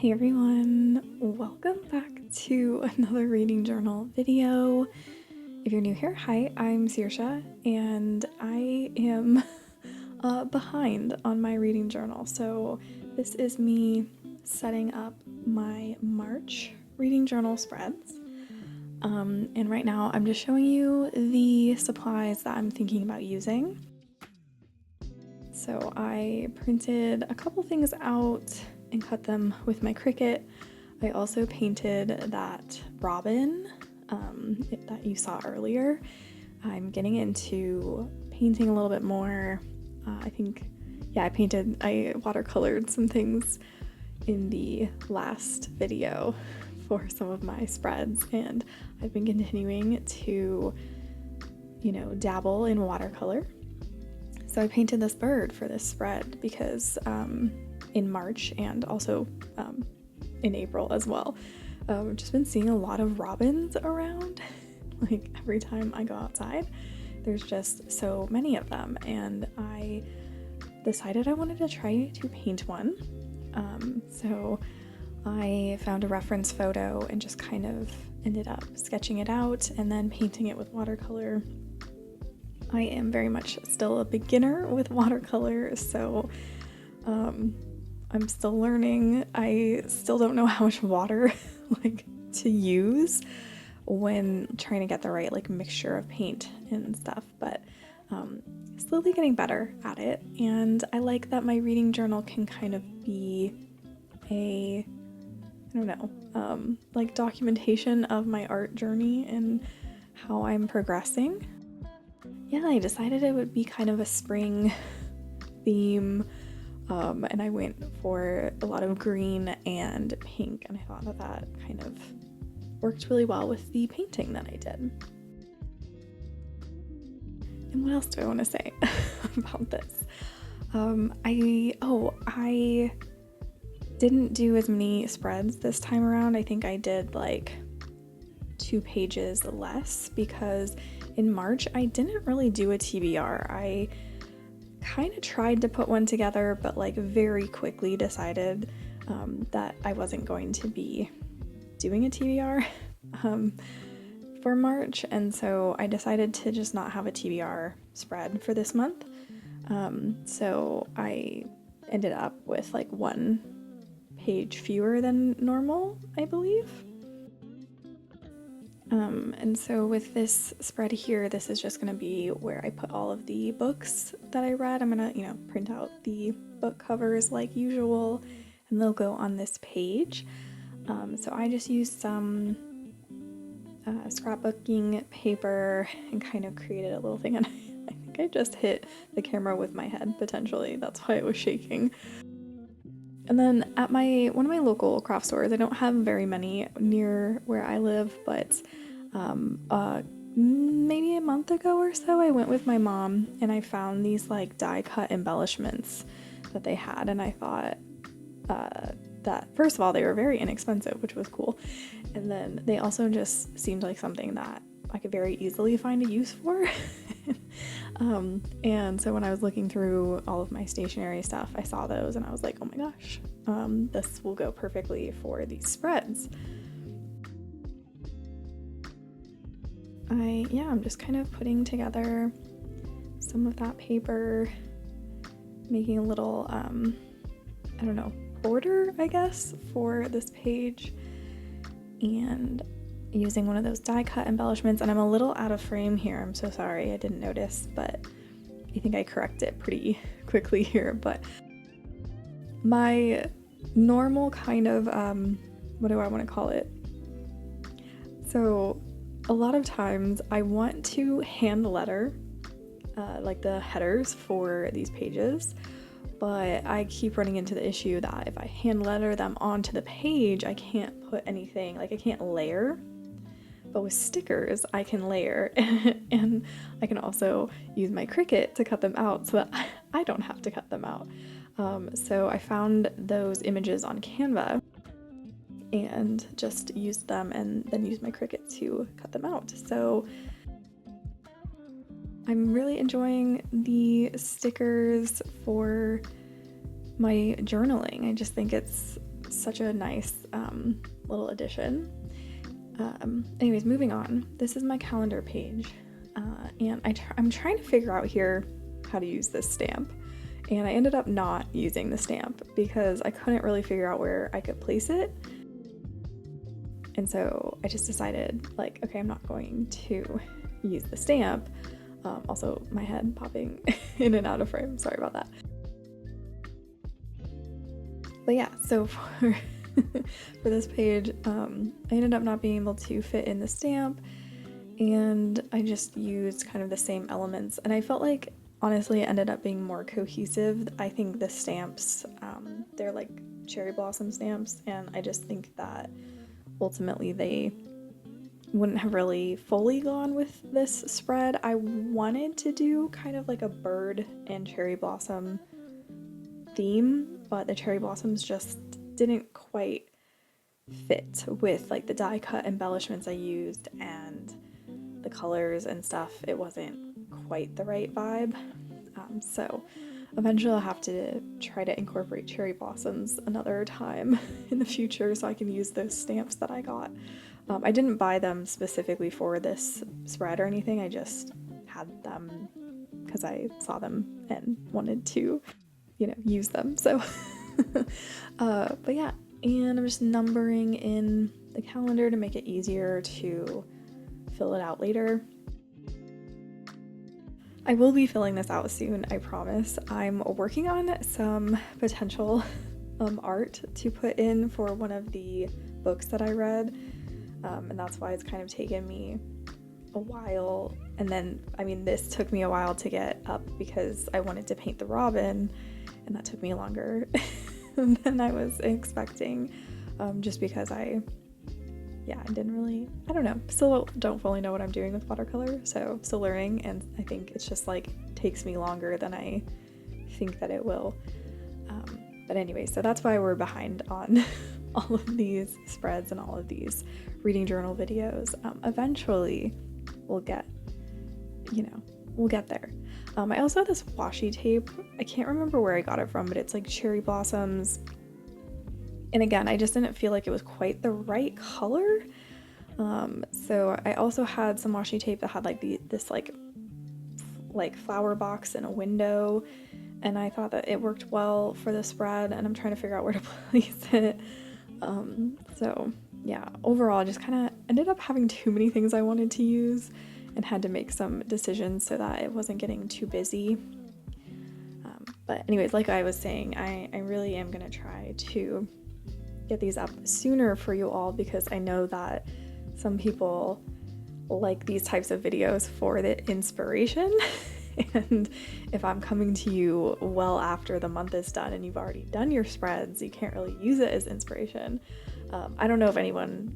Hey everyone, welcome back to another reading journal video. If you're new here, hi, I'm Saoirse and I am behind on my reading journal. So this is me setting up my March reading journal spreads. And right now I'm just showing you the supplies that I'm thinking about using. So I printed a couple things out and cut them with my Cricut. I also painted that robin that you saw earlier. I'm getting into painting a little bit more. I watercolored some things in the last video for some of my spreads, and I've been continuing to, dabble in watercolor. So I painted this bird for this spread because in March and also in April as well, I've just been seeing a lot of robins around. Like every time I go outside, there's just so many of them, and I decided I wanted to try to paint one. So I found a reference photo and just kind of ended up sketching it out and then painting it with watercolor. I am very much still a beginner with watercolor, so I'm still learning. I still don't know how much water to use when trying to get the right mixture of paint and stuff, but slowly getting better at it. And I like that my reading journal can kind of be a documentation of my art journey and how I'm progressing. Yeah, I decided it would be kind of a spring theme, and I went for a lot of green and pink, and I thought that kind of worked really well with the painting that I did. And what else do I want to say about this? I didn't do as many spreads this time around. I think I did 2 pages less because in March I didn't really do a TBR. I kind of tried to put one together, but very quickly decided that I wasn't going to be doing a TBR for March, and so I decided to just not have a TBR spread for this month. So I ended up with 1 page fewer than normal, I believe. And so with this spread here, this is just going to be where I put all of the books that I read. I'm going to, print out the book covers like usual, and they'll go on this page. So I just used some scrapbooking paper and kind of created a little thing. And I think I just hit the camera with my head, potentially. That's why it was shaking. And then at one of my local craft stores, I don't have very many near where I live, but maybe a month ago or so, I went with my mom and I found these die cut embellishments that they had, and I thought that first of all they were very inexpensive, which was cool, and then they also just seemed like something that I could very easily find a use for. And so when I was looking through all of my stationery stuff, I saw those and I was like, oh my gosh, this will go perfectly for these spreads. I'm just kind of putting together some of that paper, making a little, border, I guess, for this page, and using one of those die cut embellishments. And I'm a little out of frame here. I'm so sorry, I didn't notice, but I think I correct it pretty quickly here. But my normal kind of, what do I want to call it? So a lot of times I want to hand letter the headers for these pages, but I keep running into the issue that if I hand letter them onto the page, I can't put anything, I can't layer. But with stickers, I can layer, and I can also use my Cricut to cut them out so that I don't have to cut them out. So I found those images on Canva and just used them and then used my Cricut to cut them out. So I'm really enjoying the stickers for my journaling. I just think it's such a nice little addition. Anyways, moving on. This is my calendar page, and I'm trying to figure out here how to use this stamp, and I ended up not using the stamp because I couldn't really figure out where I could place it. And so I just decided, like, okay, I'm not going to use the stamp. Also, my head popping in and out of frame. Sorry about that. But yeah, so for this page, I ended up not being able to fit in the stamp, and I just used kind of the same elements. And I felt like, honestly, it ended up being more cohesive. I think the stamps, they're like cherry blossom stamps, and I just think that ultimately they wouldn't have really fully gone with this spread. I wanted to do kind of like a bird and cherry blossom theme, but the cherry blossoms just didn't quite fit with like the die cut embellishments I used and the colors and stuff. It wasn't quite the right vibe. So eventually I'll have to try to incorporate cherry blossoms another time in the future so I can use those stamps that I got. I didn't buy them specifically for this spread or anything. I just had them because I saw them and wanted to, use them. So, but yeah, and I'm just numbering in the calendar to make it easier to fill it out later. I will be filling this out soon, I promise. I'm working on some potential art to put in for one of the books that I read, and that's why it's kind of taken me a while. And then, this took me a while to get up because I wanted to paint the robin, and that took me longer than I was expecting, just because I didn't really, I don't know, still don't fully know what I'm doing with watercolor, so still learning, and I think it's just like takes me longer than I think that it will. But anyway, so that's why we're behind on all of these spreads and all of these reading journal videos. Eventually we'll get there. I also have this washi tape. I can't remember where I got it from, but it's like cherry blossoms. And again, I just didn't feel like it was quite the right color. So I also had some washi tape that had like this flower box in a window, and I thought that it worked well for the spread, and I'm trying to figure out where to place it. So yeah, overall I just kind of ended up having too many things I wanted to use and had to make some decisions so that it wasn't getting too busy. But anyways, like I was saying, I really am gonna try to get these up sooner for you all, because I know that some people like these types of videos for the inspiration. And if I'm coming to you well after the month is done and you've already done your spreads, you can't really use it as inspiration. I don't know if anyone,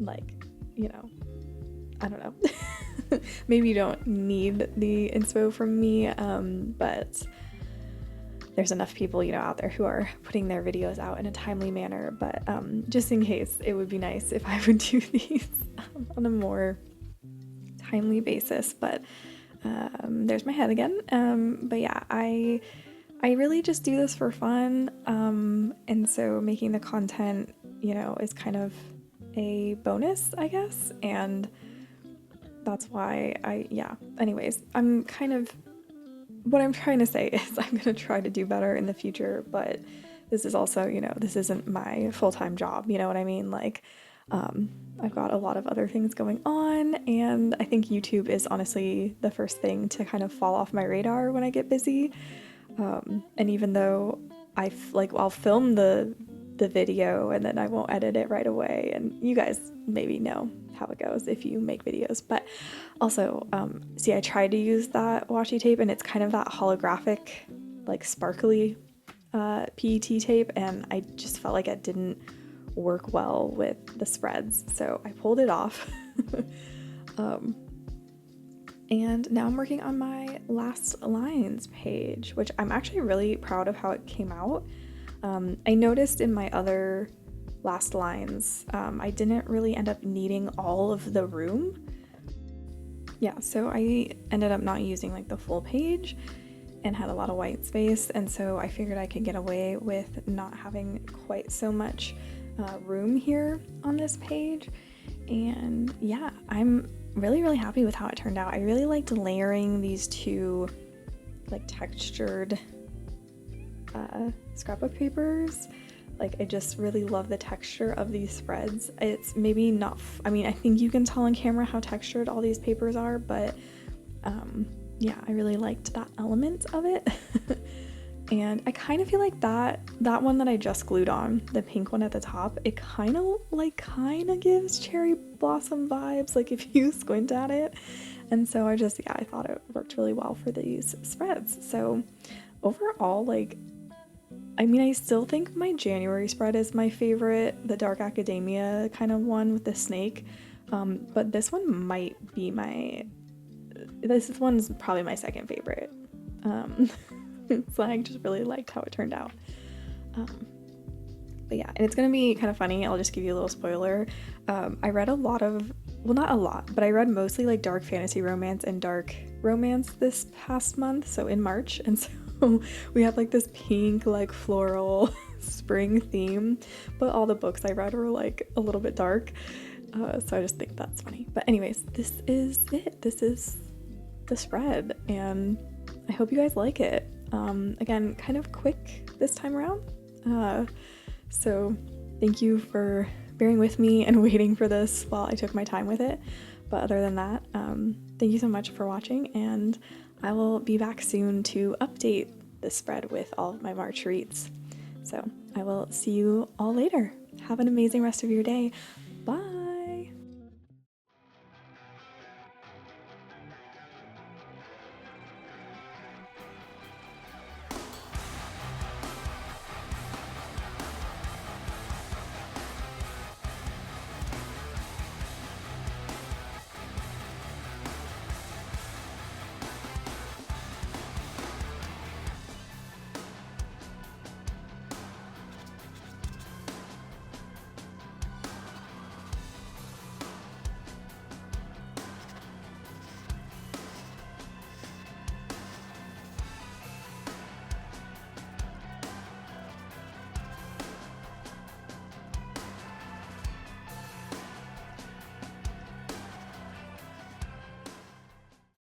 I don't know. Maybe you don't need the inspo from me, but there's enough people, out there who are putting their videos out in a timely manner. But just in case, it would be nice if I would do these on a more timely basis. But there's my head again. But yeah, I really just do this for fun. And so making the content, is kind of a bonus, I guess. And that's why anyways, what I'm trying to say is I'm going to try to do better in the future, but this is also, this isn't my full-time job, you know what I mean? I've got a lot of other things going on, and I think YouTube is honestly the first thing to kind of fall off my radar when I get busy. And even though I'll film the video and then I won't edit it right away, and you guys maybe know how it goes if you make videos. But also, I tried to use that washi tape, and it's kind of that holographic, sparkly PET tape, and I just felt like it didn't work well with the spreads, so I pulled it off. And now I'm working on my last lines page, which I'm actually really proud of how it came out. I noticed in my other last lines, I didn't really end up needing all of the room. Yeah, so I ended up not using the full page, and had a lot of white space, and so I figured I could get away with not having quite so much room here on this page. And yeah, I'm really happy with how it turned out. I really liked layering these two like textured scrapbook papers. Like, I just really love the texture of these spreads. It's maybe not, I mean, I think you can tell on camera how textured all these papers are, but yeah, I really liked that element of it. And I kind of feel like that one that I just glued on, the pink one at the top, it kind of gives cherry blossom vibes, like if you squint at it. And so I thought it worked really well for these spreads. So overall, like, I mean, I still think my January spread is my favorite, the dark academia kind of one with the snake. But this one might be this one's probably my second favorite. So I just really liked how it turned out. But yeah, and it's gonna be kind of funny. I'll just give you a little spoiler. I read a lot of, well, not a lot, but I read mostly like dark fantasy romance and dark romance this past month, so in March. And so we had like this pink, like floral spring theme, but all the books I read were like a little bit dark. So I just think that's funny. But anyways, this is it. This is the spread, and I hope you guys like it. Again, kind of quick this time around. So thank you for bearing with me and waiting for this while I took my time with it. But other than that, thank you so much for watching, and I will be back soon to update this spread with all of my March reads. So I will see you all later. Have an amazing rest of your day.